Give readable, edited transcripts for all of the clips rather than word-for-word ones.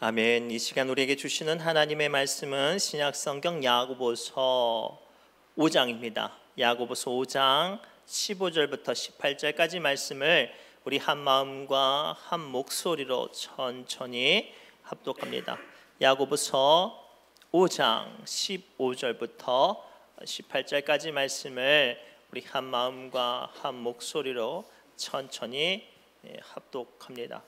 아멘. 이 시간 우리에게 주시는 하나님의 말씀은 신약성경 야고보서 5장입니다. 야고보서 5장 15절부터 18절까지 말씀을 우리 한 마음과 한 목소리로 천천히 합독합니다. 야고보서 5장 15절부터 18절까지 말씀을 우리 한 마음과 한 목소리로 천천히 합독합니다.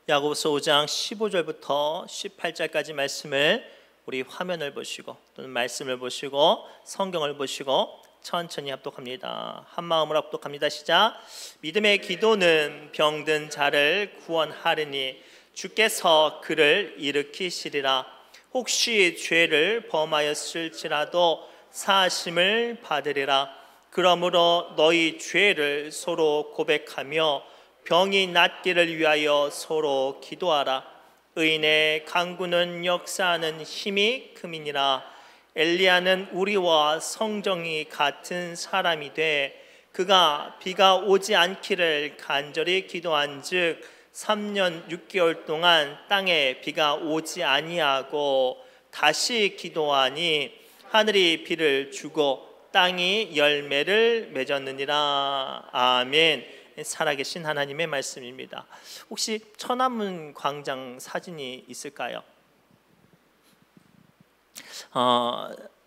야고보서 5장 15절부터 18절까지 말씀을 우리 화면을 보시고 또는 말씀을 보시고 성경을 보시고 천천히 합독합니다. 한 마음으로 합독합니다. 시작. 믿음의 기도는 병든 자를 구원하리니 주께서 그를 일으키시리라. 혹시 죄를 범하였을지라도 사하심을 받으리라. 그러므로 너희 죄를 서로 고백하며 병이 낫기를 위하여 서로 기도하라. 의인의 간구는 역사하는 힘이 큼이니라. 엘리야는 우리와 성정이 같은 사람이 돼 그가 비가 오지 않기를 간절히 기도한즉 3년 6개월 동안 땅에 비가 오지 아니하고 다시 기도하니 하늘이 비를 주고 땅이 열매를 맺었느니라. 아멘. 살아계신 하나님의 말씀입니다. 혹시 천안문 광장 사진이 있을까요?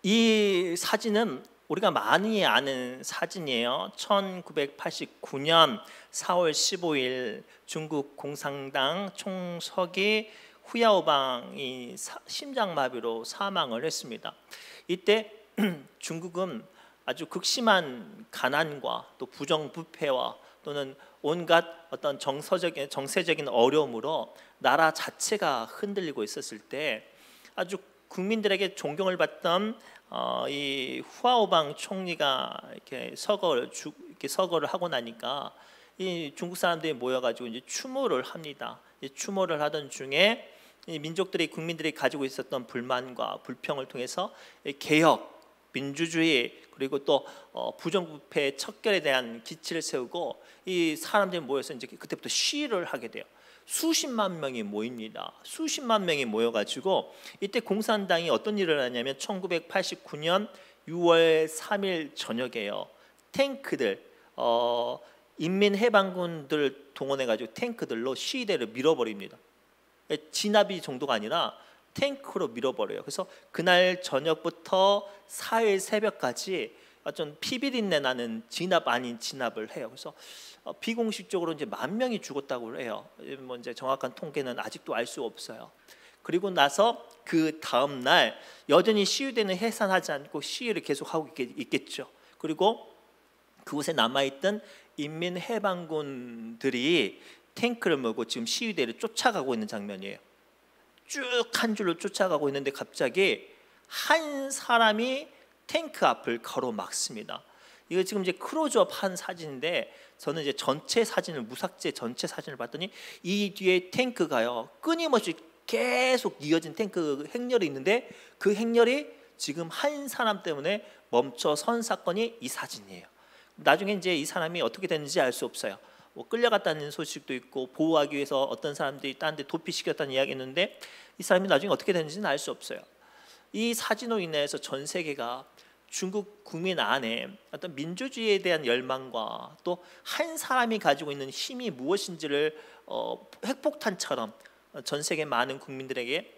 이 사진은 우리가 많이 아는 사진이에요. 1989년 4월 15일 중국 공산당 총서기 후야오방이 심장마비로 사망을 했습니다. 이때 중국은 아주 극심한 가난과 또 부정부패와 또는 온갖 어떤 정세적인 어려움으로 나라 자체가 흔들리고 있었을 때 아주 국민들에게 존경을 받던 이 후아오방 총리가 이렇게 서거를 하고 나니까 이 중국 사람들이 모여가지고 이제 추모를 합니다. 추모를 하던 중에 이 민족들이 국민들이 가지고 있었던 불만과 불평을 통해서 개혁, 민주주의 그리고 또 부정부패의 척결에 대한 기치를 세우고 이 사람들이 모여서 이제 그때부터 시위를 하게 돼요. 수십만 명이 모입니다. 수십만 명이 모여가지고 이때 공산당이 어떤 일을 하냐면 1989년 6월 3일 저녁에요. 탱크들 인민해방군들 동원해가지고 탱크들로 시위대를 밀어버립니다. 진압이 정도가 아니라 탱크로 밀어버려요. 그래서 그날 저녁부터 4일 새벽까지 어떤 피비린내 나는 진압 아닌 진압을 해요. 그래서 비공식적으로 이제 10,000명이 죽었다고 해요. 뭐 이제 정확한 통계는 아직도 알 수 없어요. 그리고 나서 그 다음 날 여전히 시위대는 해산하지 않고 시위를 계속하고 있겠죠. 그리고 그곳에 남아있던 인민해방군들이 탱크를 몰고 지금 시위대를 쫓아가고 있는 장면이에요. 쭉 한 줄로 쫓아가고 있는데 갑자기 한 사람이 탱크 앞을 가로막습니다. 이거 지금 이제 클로즈업 한 사진인데 저는 이제 전체 사진을 무삭제 전체 사진을 봤더니 이 뒤에 탱크가요 끊임없이 계속 이어진 탱크 행렬이 있는데 그 행렬이 지금 한 사람 때문에 멈춰 선 사건이 이 사진이에요. 나중에 이제 이 사람이 어떻게 됐는지 알 수 없어요. 뭐 끌려갔다는 소식도 있고 보호하기 위해서 어떤 사람들이 딴 데 도피시켰다는 이야기 있는데 이 사람이 나중에 어떻게 됐는지는 알 수 없어요. 이 사진으로 인해서 전 세계가 중국 국민 안에 어떤 민주주의에 대한 열망과 또 한 사람이 가지고 있는 힘이 무엇인지를 핵폭탄처럼 전 세계 많은 국민들에게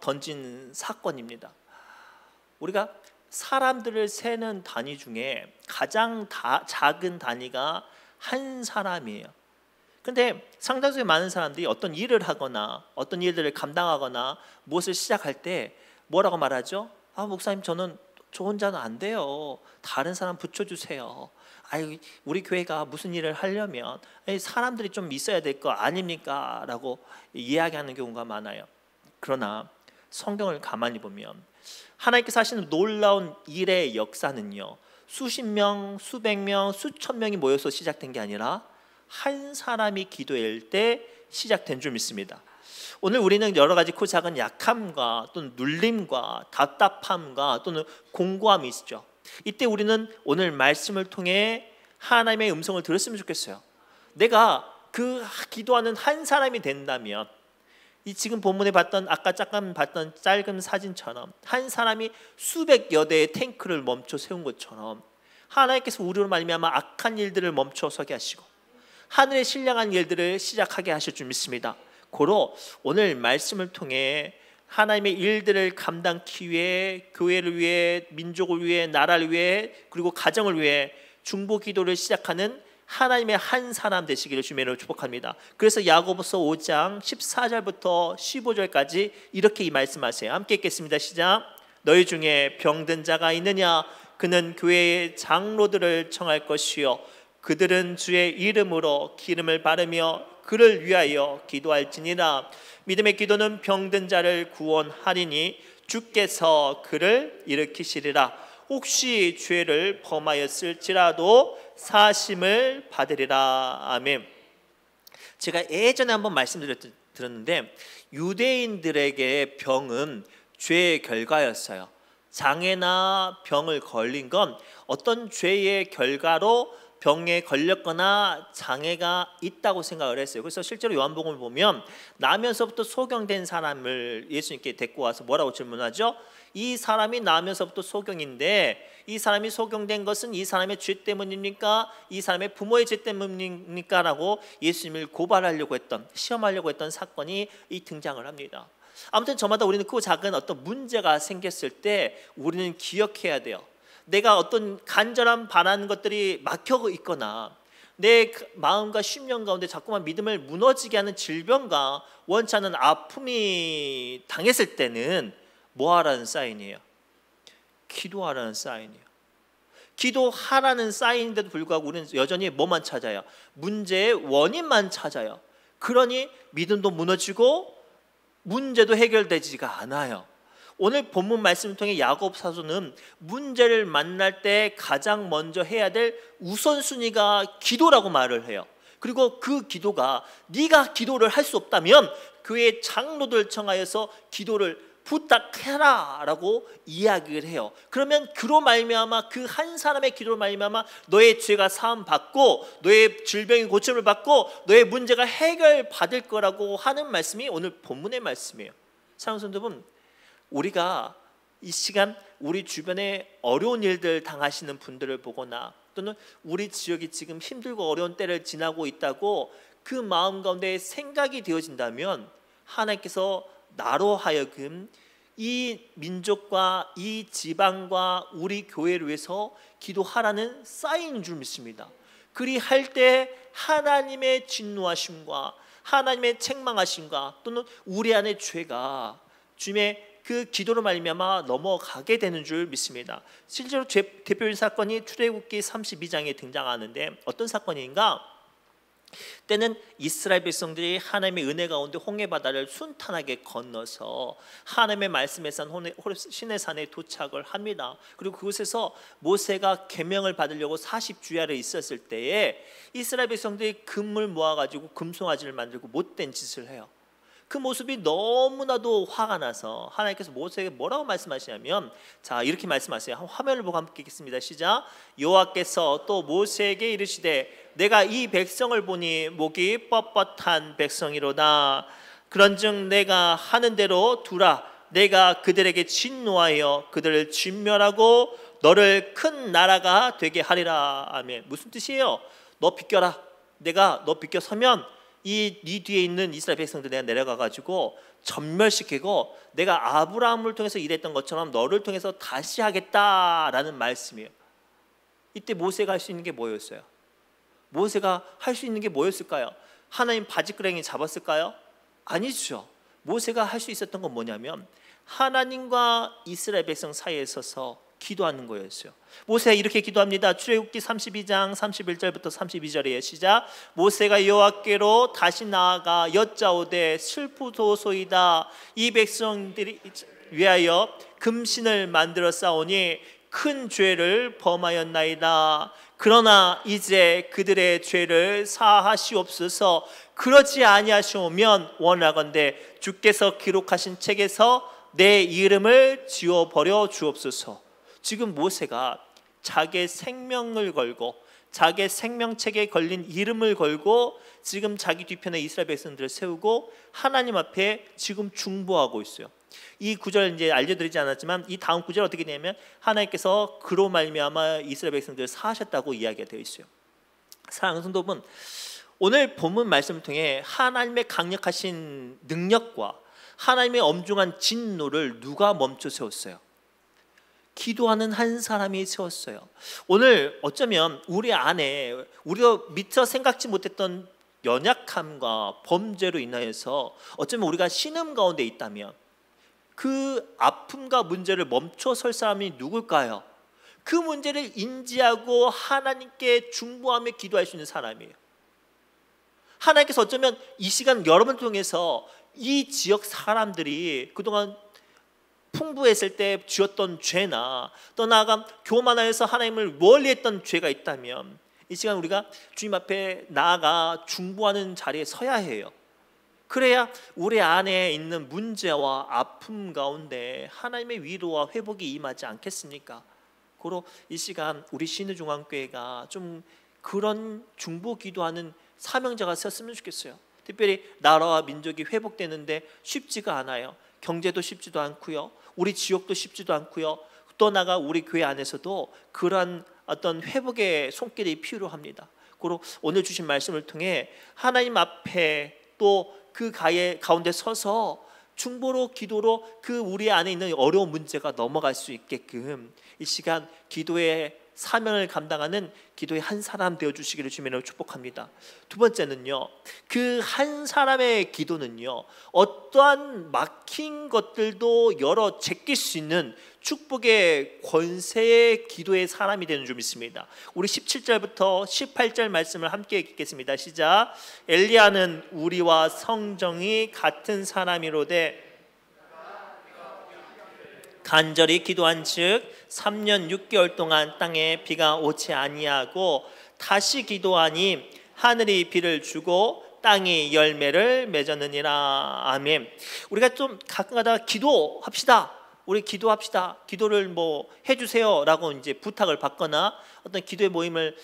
던진 사건입니다. 우리가 사람들을 세는 단위 중에 가장 작은 단위가 한 사람이에요. 근데 상당수의 많은 사람들이 어떤 일을 하거나 어떤 일들을 감당하거나 무엇을 시작할 때 뭐라고 말하죠? 목사님 저 혼자는 안 돼요. 다른 사람 붙여주세요. 우리 교회가 무슨 일을 하려면 사람들이 좀 있어야 될 거 아닙니까? 라고 이야기하는 경우가 많아요. 그러나 성경을 가만히 보면 하나님께서 하시는 놀라운 일의 역사는요 수십 명, 수백 명, 수천 명이 모여서 시작된 게 아니라 한 사람이 기도할 때 시작된 줄 믿습니다. 오늘 우리는 여러 가지 크고 작은 약함과 또는 눌림과 답답함과 또는 공고함이 있죠. 이때 우리는 오늘 말씀을 통해 하나님의 음성을 들었으면 좋겠어요. 내가 그 기도하는 한 사람이 된다면, 이 지금 본문에 봤던, 아까 잠깐 봤던 짧은 사진처럼 한 사람이 수백여 대의 탱크를 멈춰 세운 것처럼 하나님께서 우리로 말미암아 악한 일들을 멈춰서게 하시고 하늘의 신령한 일들을 시작하게 하실 줄 믿습니다. 고로 오늘 말씀을 통해 하나님의 일들을 감당하기 위해, 교회를 위해, 민족을 위해, 나라를 위해, 그리고 가정을 위해 중보 기도를 시작하는 하나님의 한 사람 되시기를 주님으로 축복합니다. 그래서 야고보서 5장 14절부터 15절까지 이렇게 이 말씀하세요. 함께 읽겠습니다. 시작. 너희 중에 병든 자가 있느냐? 그는 교회의 장로들을 청할 것이요 그들은 주의 이름으로 기름을 바르며 그를 위하여 기도할지니라. 믿음의 기도는 병든 자를 구원하리니 주께서 그를 일으키시리라. 혹시 죄를 범하였을지라도 사심을 받으리라. 아멘. 제가 예전에 한번 말씀드렸는데 유대인들에게 병은 죄의 결과였어요. 장애나 병을 걸린 건 어떤 죄의 결과로 병에 걸렸거나 장애가 있다고 생각을 했어요. 그래서 실제로 요한복음을 보면 나면서부터 소경된 사람을 예수님께 데리고 와서 뭐라고 질문하죠? 이 사람이 나면서부터 소경인데 이 사람이 소경된 것은 이 사람의 죄 때문입니까? 이 사람의 부모의 죄 때문입니까? 라고 예수님을 고발하려고 했던, 시험하려고 했던 사건이 이 등장을 합니다. 아무튼 저마다 우리는 그 작은 어떤 문제가 생겼을 때 우리는 기억해야 돼요. 내가 어떤 간절한 바라는 것들이 막혀 있거나 내 마음과 심령 가운데 자꾸만 믿음을 무너지게 하는 질병과 원치 않는 아픔이 당했을 때는 뭐 하라는 사인이에요? 기도하라는 사인이에요. 기도하라는 사인인데도 불구하고 우리는 여전히 뭐만 찾아요? 문제의 원인만 찾아요. 그러니 믿음도 무너지고 문제도 해결되지가 않아요. 오늘 본문 말씀을 통해 야고보 사도는 문제를 만날 때 가장 먼저 해야 될 우선순위가 기도라고 말을 해요. 그리고 그 기도가 네가 기도를 할 수 없다면 교회 장로들 청하여서 기도를 부탁해라 라고 이야기를 해요. 그러면 그로 말미암아 그 한 사람의 기도로 말미암아 너의 죄가 사함 받고 너의 질병이 고침을 받고 너의 문제가 해결받을 거라고 하는 말씀이 오늘 본문의 말씀이에요. 사랑하는 성도 여러분, 우리가 이 시간 우리 주변에 어려운 일들 당하시는 분들을 보거나 또는 우리 지역이 지금 힘들고 어려운 때를 지나고 있다고 그 마음 가운데 생각이 되어진다면 하나님께서 나로 하여금 이 민족과 이 지방과 우리 교회를 위해서 기도하라는 사인인 줄 믿습니다. 그리할 때 하나님의 진노하심과 하나님의 책망하심과 또는 우리 안의 죄가 주님의 그 기도로 말미암아 넘어가게 되는 줄 믿습니다. 실제로 대표적인 사건이 출애굽기 32장에 등장하는데 어떤 사건인가? 때는 이스라엘 백성들이 하나님의 은혜 가운데 홍해 바다를 순탄하게 건너서 하나님의 말씀의 산 시내산에 도착을 합니다. 그리고 그곳에서 모세가 계명을 받으려고 40주야를 있었을 때에 이스라엘 백성들이 금을 모아가지고 금송아지를 만들고 못된 짓을 해요. 그 모습이 너무나도 화가 나서 하나님께서 모세에게 뭐라고 말씀하시냐면, 자, 이렇게 말씀하세요. 화면을 보고 함께 읽겠습니다. 시작. 여호와께서 또 모세에게 이르시되 내가 이 백성을 보니 목이 뻣뻣한 백성이로다. 그런즉 내가 하는 대로 두라. 내가 그들에게 진노하여 그들을 진멸하고 너를 큰 나라가 되게 하리라. 아멘. 무슨 뜻이에요? 너 비껴라. 내가 너 비껴서면 네 뒤에 있는 이스라엘 백성들 내가 내려가가지고 전멸시키고 내가 아브라함을 통해서 일했던 것처럼 너를 통해서 다시 하겠다라는 말씀이에요. 이때 모세가 할 수 있는 게 뭐였어요? 모세가 할 수 있는 게 뭐였을까요? 하나님 바지끄레기 잡았을까요? 아니죠. 모세가 할 수 있었던 건 뭐냐면 하나님과 이스라엘 백성 사이에 서서 기도하는 거였어요. 모세가 이렇게 기도합니다. 출애굽기 32장 31절부터 32절이에요. 시작. 모세가 여호와께로 다시 나아가 여짜오되 슬프도소이다. 이 백성들이 위하여 금신을 만들어 싸우니 큰 죄를 범하였나이다. 그러나 이제 그들의 죄를 사하시옵소서. 그러지 아니하시오면 원하건대 주께서 기록하신 책에서 내 이름을 지워버려 주옵소서. 지금 모세가 자기의 생명을 걸고 자기의 생명책에 걸린 이름을 걸고 지금 자기 뒤편에 이스라엘 백성들을 세우고 하나님 앞에 지금 중보하고 있어요. 이 구절 이제 알려드리지 않았지만 이 다음 구절 어떻게 되냐면 하나님께서 그로 말미암아 이스라엘 백성들을 사하셨다고 이야기가 되어 있어요. 사랑하는 성도분, 오늘 본문 말씀을 통해 하나님의 강력하신 능력과 하나님의 엄중한 진노를 누가 멈춰 세웠어요? 기도하는 한 사람이 세웠어요. 오늘 어쩌면 우리 안에 우리가 미처 생각지 못했던 연약함과 범죄로 인하여서 어쩌면 우리가 신음 가운데 있다면 그 아픔과 문제를 멈춰설 사람이 누굴까요? 그 문제를 인지하고 하나님께 중보하며 기도할 수 있는 사람이에요. 하나님께서 어쩌면 이 시간 여러분을 통해서 이 지역 사람들이 그동안 풍부했을 때 지었던 죄나 또 나아가 교만하여서 하나님을 멀리했던 죄가 있다면 이 시간 우리가 주님 앞에 나아가 중보하는 자리에 서야 해요. 그래야 우리 안에 있는 문제와 아픔 가운데 하나님의 위로와 회복이 임하지 않겠습니까? 고로 이 시간 우리 신의중앙교회가 좀 그런 중보 기도하는 사명자가 되었으면 좋겠어요. 특별히 나라와 민족이 회복되는데 쉽지가 않아요. 경제도 쉽지도 않고요. 우리 지역도 쉽지도 않고요. 또 나아가 우리 교회 안에서도 그러한 어떤 회복의 손길이 필요합니다. 그리고 오늘 주신 말씀을 통해 하나님 앞에 또 그 가운데 서서 중보로 기도로 그 우리 안에 있는 어려운 문제가 넘어갈 수 있게끔 이 시간 기도의 사명을 감당하는 기도의 한 사람 되어주시기를 주님으로 축복합니다. 두 번째는요, 그 한 사람의 기도는요 어떠한 막힌 것들도 열어 제낄 수 있는 축복의 권세의 기도의 사람이 되는 줄 믿습니다. 우리 17절부터 18절 말씀을 함께 읽겠습니다. 시작. 엘리야는 우리와 성정이 같은 사람이로되 간절히 기도한즉 3년 6개월 동안 땅에 비가 오지 아니하고 다시 기도하니 하늘이 비를 주고 땅이 열매를 맺었느니라. 아멘. 우리가 좀 가끔가다 기도합시다. 우리 기도합시다. 기도를 뭐 해주세요라고 이제 부탁을 받거나 어떤 기도의 모임을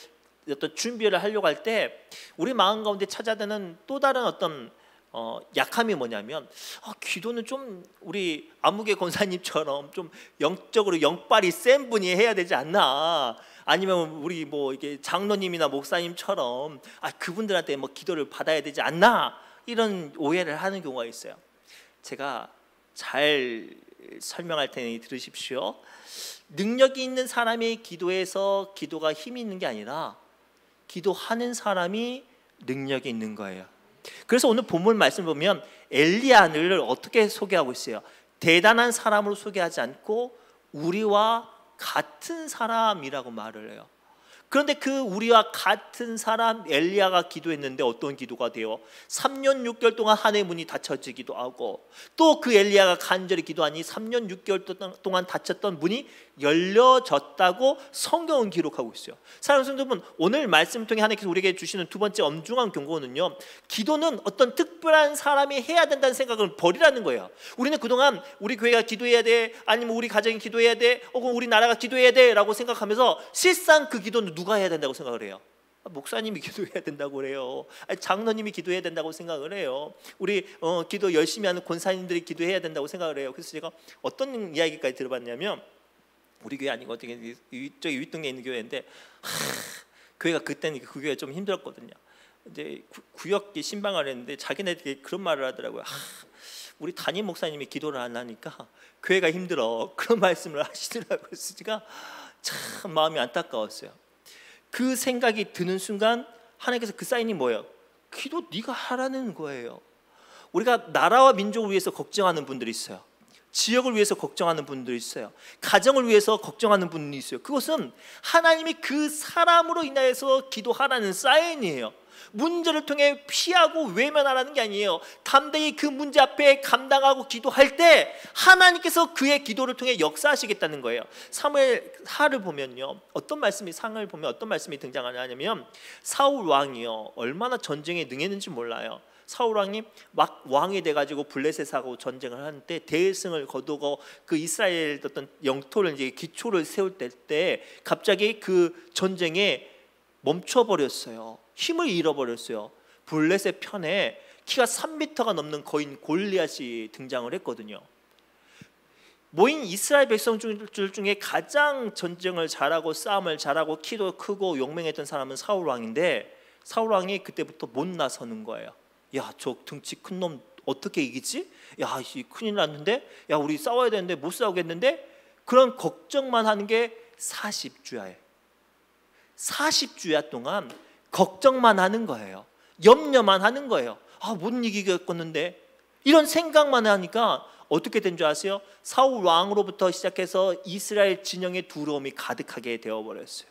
어떤 준비를 하려고 할 때 우리 마음 가운데 찾아드는 또 다른 어떤 약함이 뭐냐면 기도는 좀 우리 아무개 권사님처럼 좀 영적으로 영빨이 센 분이 해야 되지 않나, 아니면 우리 뭐 이게 장로님이나 목사님처럼 그분들한테 뭐 기도를 받아야 되지 않나, 이런 오해를 하는 경우가 있어요. 제가 잘 설명할 테니 들으십시오. 능력이 있는 사람이 기도해서 기도가 힘이 있는 게 아니라 기도하는 사람이 능력이 있는 거예요. 그래서 오늘 본문 말씀 보면 엘리야를 어떻게 소개하고 있어요? 대단한 사람으로 소개하지 않고 우리와 같은 사람이라고 말을 해요. 그런데 그 우리와 같은 사람 엘리야가 기도했는데 어떤 기도가 돼요? 3년 6개월 동안 하늘의 문이 닫혀지기도 하고 또 그 엘리야가 간절히 기도하니 3년 6개월 동안 닫혔던 문이 열려졌다고 성경은 기록하고 있어요. 사랑하는 성도분, 오늘 말씀 통해 하나님께서 우리에게 주시는 두 번째 엄중한 경고는요, 기도는 어떤 특별한 사람이 해야 된다는 생각을 버리라는 거예요. 우리는 그동안 우리 교회가 기도해야 돼, 아니면 우리 가정이 기도해야 돼, 혹은 우리 나라가 기도해야 돼 라고 생각하면서 실상 그 기도는 누가 해야 된다고 생각을 해요? 목사님이 기도해야 된다고 그래요. 장로님이 기도해야 된다고 생각을 해요. 우리 기도 열심히 하는 권사님들이 기도해야 된다고 생각을 해요. 그래서 제가 어떤 이야기까지 들어봤냐면, 우리 교회 아니고 어떻게 저기 윗동네에 있는 교회인데 교회가 그때는 그 교회가 좀 힘들었거든요. 이제 구역 신방을 했는데 자기네들이 그런 말을 하더라고요. 우리 담임 목사님이 기도를 안 하니까 교회가 힘들어, 그런 말씀을 하시더라고요. 그래서 제가 참 마음이 안타까웠어요. 그 생각이 드는 순간 하나님께서 그 사인이 뭐예요? 기도 네가 하라는 거예요. 우리가 나라와 민족을 위해서 걱정하는 분들이 있어요. 지역을 위해서 걱정하는 분들이 있어요. 가정을 위해서 걱정하는 분이 있어요. 그것은 하나님이 그 사람으로 인하여서 기도하라는 사인이에요. 문제를 통해 피하고 외면하라는 게 아니에요. 담대히 그 문제 앞에 감당하고 기도할 때 하나님께서 그의 기도를 통해 역사하시겠다는 거예요. 사무엘 하를 보면요, 상을 보면 어떤 말씀이 등장하냐면, 사울 왕이요 얼마나 전쟁에 능했는지 몰라요. 사울 왕이 막 왕이 돼가지고 블레셋하고 전쟁을 하는데 대승을 거두고 그 이스라엘 어떤 영토를 이제 기초를 세울 때 갑자기 그 전쟁에 멈춰버렸어요. 힘을 잃어버렸어요. 블레셋 편에 키가 3m가 넘는 거인 골리앗이 등장을 했거든요. 모인 이스라엘 백성들 중에 가장 전쟁을 잘하고 싸움을 잘하고 키도 크고 용맹했던 사람은 사울 왕인데, 사울 왕이 그때부터 못 나서는 거예요. 야, 저 등치 큰 놈 어떻게 이기지? 야, 큰일 났는데? 야, 우리 싸워야 되는데 못 싸우겠는데? 그런 걱정만 하는 게 40주야예요. 40주야 동안 걱정만 하는 거예요. 염려만 하는 거예요. 아, 못 이기겠겠는데? 이런 생각만 하니까 어떻게 된 줄 아세요? 사울 왕으로부터 시작해서 이스라엘 진영의 두려움이 가득하게 되어버렸어요.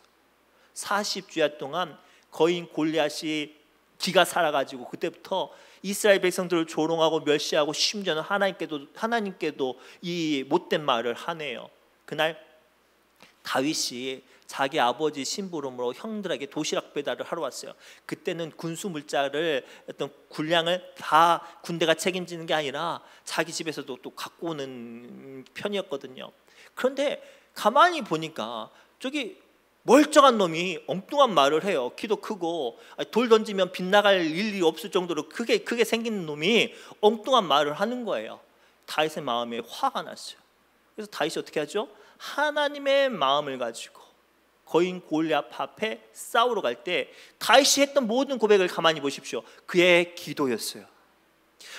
40주야 동안 거인 골리앗이 기가 살아가지고 그때부터 이스라엘 백성들을 조롱하고 멸시하고 심지어는 하나님께도 이 못된 말을 하네요. 그날 다윗이 자기 아버지 심부름으로 형들에게 도시락 배달을 하러 왔어요. 그때는 군수 물자를 어떤 군량을 다 군대가 책임지는 게 아니라 자기 집에서도 또 갖고 오는 편이었거든요. 그런데 가만히 보니까 저기 멀쩡한 놈이 엉뚱한 말을 해요. 키도 크고 돌 던지면 빗나갈 일이 없을 정도로 크게 생긴 놈이 엉뚱한 말을 하는 거예요. 다윗의 마음에 화가 났어요. 그래서 다윗이 어떻게 하죠? 하나님의 마음을 가지고 거인 골리앗 앞에 싸우러 갈 때 다윗이 했던 모든 고백을 가만히 보십시오. 그의 기도였어요.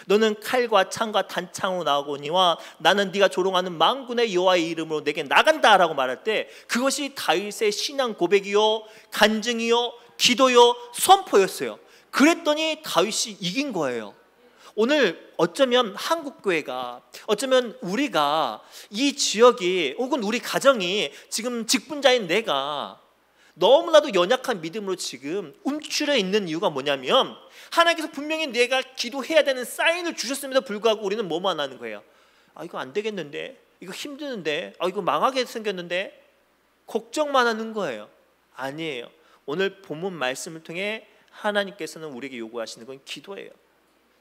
너는 칼과 창과 단창으로 나오거니와 나는 네가 조롱하는 만군의 여호와의 이름으로 내게 나간다라고 말할 때 그것이 다윗의 신앙 고백이요, 간증이요, 기도요, 선포였어요. 그랬더니 다윗이 이긴 거예요. 오늘 어쩌면 한국교회가, 어쩌면 우리가 이 지역이 혹은 우리 가정이 지금 직분자인 내가 너무나도 연약한 믿음으로 지금 움츠려 있는 이유가 뭐냐면 하나님께서 분명히 내가 기도해야 되는 사인을 주셨음에도 불구하고 우리는 뭐만 하는 거예요. 아, 이거 안 되겠는데, 이거 힘드는데, 아, 이거 망하게 생겼는데, 걱정만 하는 거예요. 아니에요. 오늘 본문 말씀을 통해 하나님께서는 우리에게 요구하시는 건 기도예요.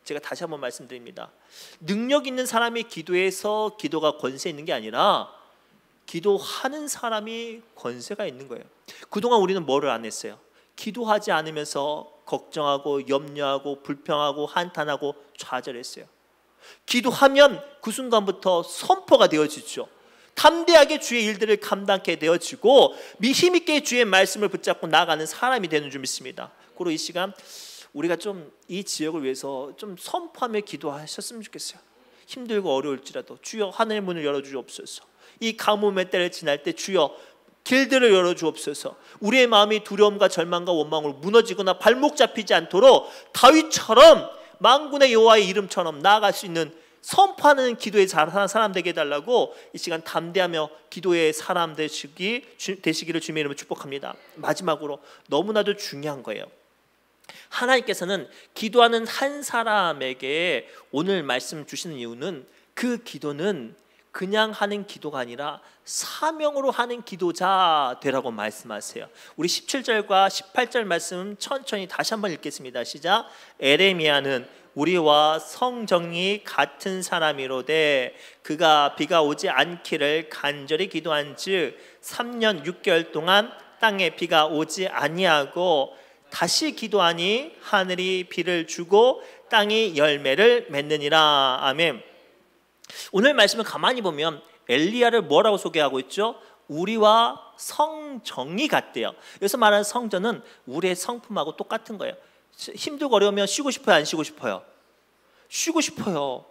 제가 다시 한번 말씀드립니다. 능력 있는 사람이 기도해서 기도가 권세 있는 게 아니라 기도하는 사람이 권세가 있는 거예요. 그동안 우리는 뭐를 안 했어요? 기도하지 않으면서 걱정하고 염려하고 불평하고 한탄하고 좌절했어요. 기도하면 그 순간부터 선포가 되어지죠. 담대하게 주의 일들을 감당하게 되어지고 힘있게 주의 말씀을 붙잡고 나아가는 사람이 되는 줄 믿습니다. 그리고 이 시간 우리가 좀 이 지역을 위해서 좀 선포하며 기도하셨으면 좋겠어요. 힘들고 어려울지라도 주여 하늘의 문을 열어주옵소서. 이 가뭄의 때를 지날 때 주여 길들을 열어주옵소서. 우리의 마음이 두려움과 절망과 원망으로 무너지거나 발목 잡히지 않도록 다윗처럼 만군의 여호와의 이름처럼 나아갈 수 있는 선포하는 기도의 사람 되게 해달라고 이 시간 담대하며 기도의 사람 되시기를 주님의 이름으로 축복합니다. 마지막으로 너무나도 중요한 거예요. 하나님께서는 기도하는 한 사람에게 오늘 말씀 주시는 이유는 그 기도는 그냥 하는 기도가 아니라 사명으로 하는 기도자 되라고 말씀하세요. 우리 17절과 18절 말씀 천천히 다시 한번 읽겠습니다. 시작. 에레미야는 우리와 성정이 같은 사람이로되 그가 비가 오지 않기를 간절히 기도한즉 3년 6개월 동안 땅에 비가 오지 아니하고 다시 기도하니 하늘이 비를 주고 땅이 열매를 맺느니라. 아멘. 오늘 말씀을 가만히 보면 엘리야를 뭐라고 소개하고 있죠? 우리와 성정이 같대요. 여기서 말하는 성전은 우리의 성품하고 똑같은 거예요. 힘들고 어려우면 쉬고 싶어요, 안 쉬고 싶어요? 쉬고 싶어요.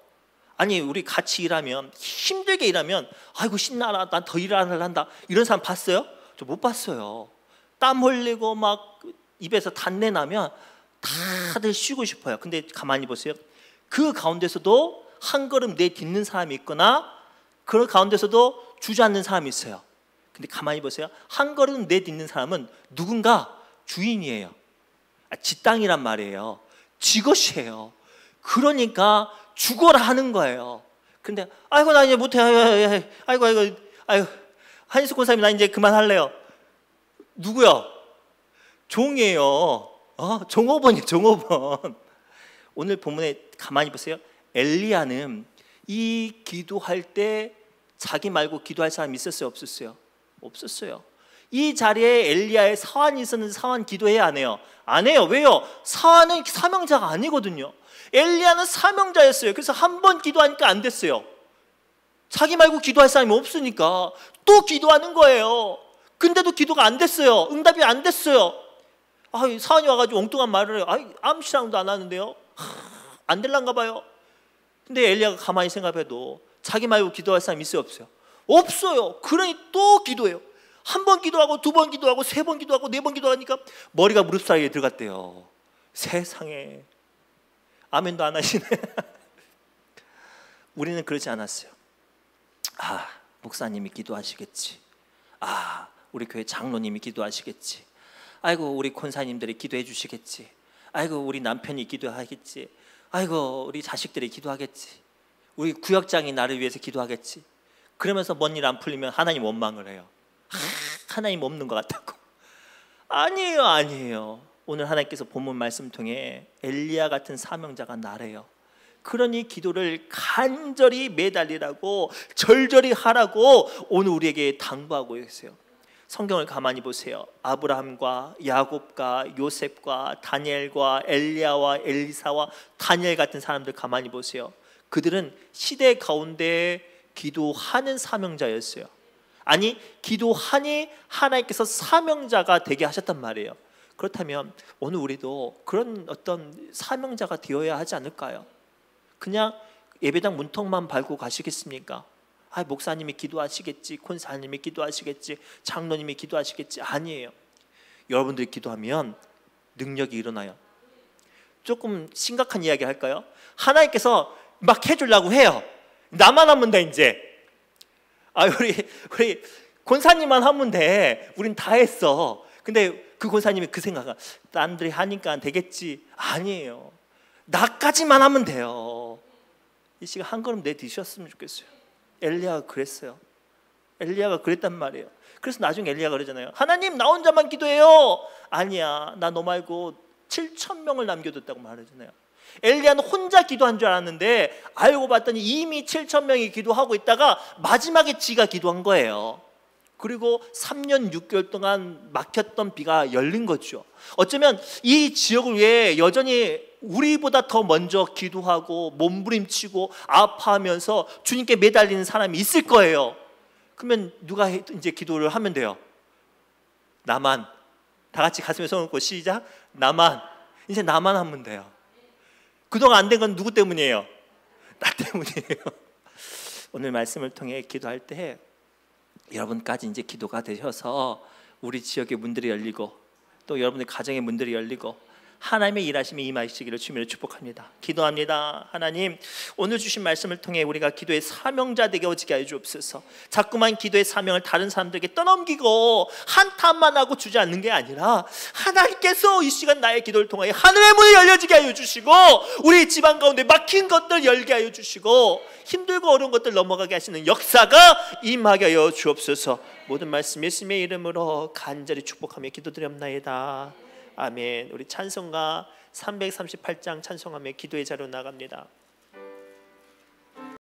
아니, 우리 같이 일하면 힘들게 일하면 아이고 신나라, 난 더 일을 한다, 이런 사람 봤어요? 저 못 봤어요. 땀 흘리고 막 입에서 단내 나면 다들 쉬고 싶어요. 근데 가만히 보세요. 그 가운데서도 한 걸음 내딛는 사람이 있거나 그 가운데서도 주저앉는 사람이 있어요. 근데 가만히 보세요. 한 걸음 내딛는 사람은 누군가 주인이에요. 지 땅이란 말이에요. 지 것이에요. 그러니까 죽어라 하는 거예요. 근데 아이고 나 이제 못해. 아이고 한희숙 권사님 나 이제 그만할래요. 누구요? 종이에요. 종업원이에요. 종업원. 오늘 본문에 가만히 보세요. 엘리야는 이 기도할 때 자기 말고 기도할 사람이 있었어요? 없었어요? 없었어요. 이 자리에 엘리야의 사환이 있었는데 사환 기도해야 안 해요? 안 해요. 왜요? 사환은 사명자가 아니거든요. 엘리야는 사명자였어요. 그래서 한 번 기도하니까 안 됐어요. 자기 말고 기도할 사람이 없으니까 또 기도하는 거예요. 근데도 기도가 안 됐어요. 응답이 안 됐어요. 사환이 와가지고 엉뚱한 말을 해요. 아무 신앙도 안 하는데요. 안 될란가 봐요. 근데 엘리야가 가만히 생각해도 자기 말고 기도할 사람이 있어요, 없어요? 없어요. 그러니 또 기도해요. 한 번 기도하고 두 번 기도하고 세 번 기도하고 네 번 기도하니까 머리가 무릎 사이에 들어갔대요. 세상에. 아멘도 안 하시네. 우리는 그러지 않았어요. 목사님이 기도하시겠지. 우리 교회 장로님이 기도하시겠지. 아이고 우리 권사님들이 기도해 주시겠지. 아이고 우리 남편이 기도하겠지. 아이고 우리 자식들이 기도하겠지. 우리 구역장이 나를 위해서 기도하겠지. 그러면서 뭔 일 안 풀리면 하나님 원망을 해요. 하나님 없는 것 같다고. 아니에요. 오늘 하나님께서 본문 말씀 통해 엘리야 같은 사명자가 나래요. 그러니 기도를 간절히 매달리라고, 절절히 하라고 오늘 우리에게 당부하고 계세요. 성경을 가만히 보세요. 아브라함과 야곱과 요셉과 다니엘과 엘리야와 엘리사와 다니엘 같은 사람들 가만히 보세요. 그들은 시대 가운데 기도하는 사명자였어요. 아니, 기도하니 하나님께서 사명자가 되게 하셨단 말이에요. 그렇다면 오늘 우리도 그런 어떤 사명자가 되어야 하지 않을까요? 그냥 예배당 문턱만 밟고 가시겠습니까? 목사님이 기도하시겠지, 권사님이 기도하시겠지, 장로님이 기도하시겠지. 아니에요. 여러분들이 기도하면 능력이 일어나요. 조금 심각한 이야기 할까요? 하나님께서 막 해주려고 해요. 나만 하면 돼 이제. 우리 권사님만 하면 돼. 우린 다 했어. 근데 그 권사님이 그 생각은 딴들이 하니까 되겠지. 아니에요. 나까지만 하면 돼요. 이 시간 한 걸음 내디셨으면 좋겠어요. 엘리야가 그랬어요. 엘리야가 그랬단 말이에요. 그래서 나중에 엘리야가 그러잖아요. 하나님 나 혼자만 기도해요. 아니야, 나 너 말고 7,000명을 남겨뒀다고 말하잖아요. 엘리야는 혼자 기도한 줄 알았는데 알고 봤더니 이미 7,000명이 기도하고 있다가 마지막에 지가 기도한 거예요. 그리고 3년 6개월 동안 막혔던 비가 열린 거죠. 어쩌면 이 지역을 위해 여전히 우리보다 더 먼저 기도하고 몸부림치고 아파하면서 주님께 매달리는 사람이 있을 거예요. 그러면 누가 이제 기도를 하면 돼요? 나만. 다 같이 가슴에 손을 얹고 시작. 나만. 이제 나만 하면 돼요. 그동안 안 된 건 누구 때문이에요? 나 때문이에요. 오늘 말씀을 통해 기도할 때 여러분까지 이제 기도가 되셔서 우리 지역의 문들이 열리고 또 여러분의 가정의 문들이 열리고 하나님의 일하심이 임하시기를 주님으로 축복합니다. 기도합니다. 하나님, 오늘 주신 말씀을 통해 우리가 기도의 사명자 되게 하여 주옵소서. 자꾸만 기도의 사명을 다른 사람들에게 떠넘기고 한탄만 하고 주지 않는 게 아니라 하나님께서 이 시간 나의 기도를 통하여 하늘의 문이 열려지게 하여 주시고 우리 집안 가운데 막힌 것들 열게 하여 주시고 힘들고 어려운 것들 넘어가게 하시는 역사가 임하게 하여 주옵소서. 모든 말씀 예수님의 이름으로 간절히 축복하며 기도드렸나이다. 아멘. 우리 찬송가 338장 찬송하며 기도의 자로 나갑니다.